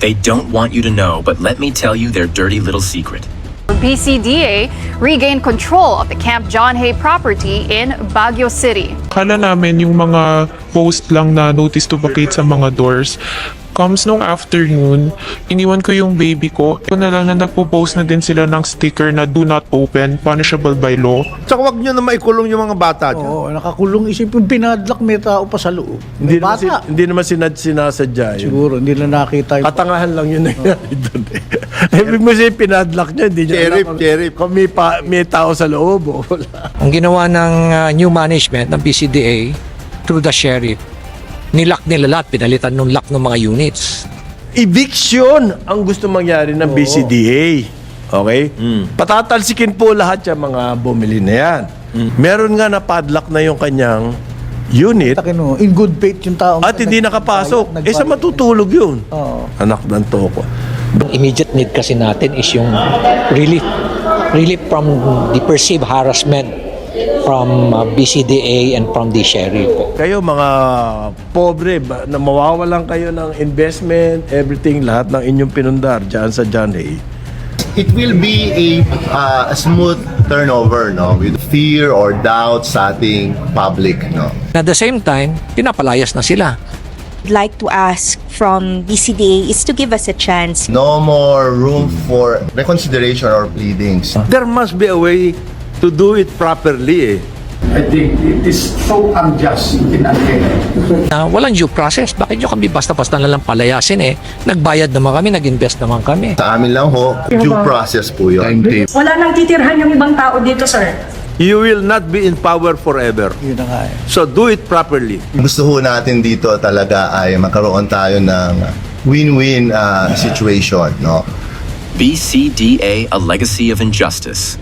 They don't want you to know, but let me tell you their dirty little secret. PCDA regained control of the Camp John Hay property in Baguio City. Kala namin yung mga post lang na notice to vacate sa mga doors. Comes nung afternoon, iniwan ko yung baby ko. Ito na lang na nagpo-post na din sila ng sticker na do not open, punishable by law. Tsaka wag nyo na maikulong yung mga bata dyan. Oo, nakakulong isipin, pinadlock may tao pa sa loob. Hindi naman, Bata. hindi naman sinasadya yun. Siguro, hindi na nakita yung... Katangahan lang yun nangyari doon eh. Ibig mo siya pinadlock niya, hindi niya Sheriff. Kung may tao sa loob o wala. Ang ginawa ng new management ng PCDA through the sheriff, nilock nila lahat, pinalitan ng lock ng mga units. Eviction ang gusto mangyari ng BCDA. Okay? Patatalsikin po lahat yung mga bumili na yan. Meron nga na padlock na yung kanyang unit Takin mo, in good faith yung tao. at hindi nakapasok. Sa matutulog yun. Oo. Anak ng toko. Immediate need kasi natin is yung relief from the perceived harassment from BCDA and from the sheriff. Kayo mga pobre, na mawawalan kayo ng investment, everything, lahat ng inyong pinundar dyan sa John Hay. It will be a smooth turnover, no, with fear or doubt sa ating public, no. At the same time, pinapalayas na sila. I'd like to ask from BCDA is to give us a chance. No more room for reconsideration or pleadings. There must be a way to do it properly eh. I think it is so unjust and unfair. Walang due process. Bakit nyo kami basta-basta na lang palayasin eh? Nagbayad naman kami, nag-invest naman kami. Sa amin lang ho, due process po yun. Wala nang titirhan yung ibang tao dito, sir. You will not be in power forever. Yun na nga eh. So do it properly. Gusto ho natin dito talaga ay magkaroon tayo ng win-win situation, no. BCDA, a legacy of injustice.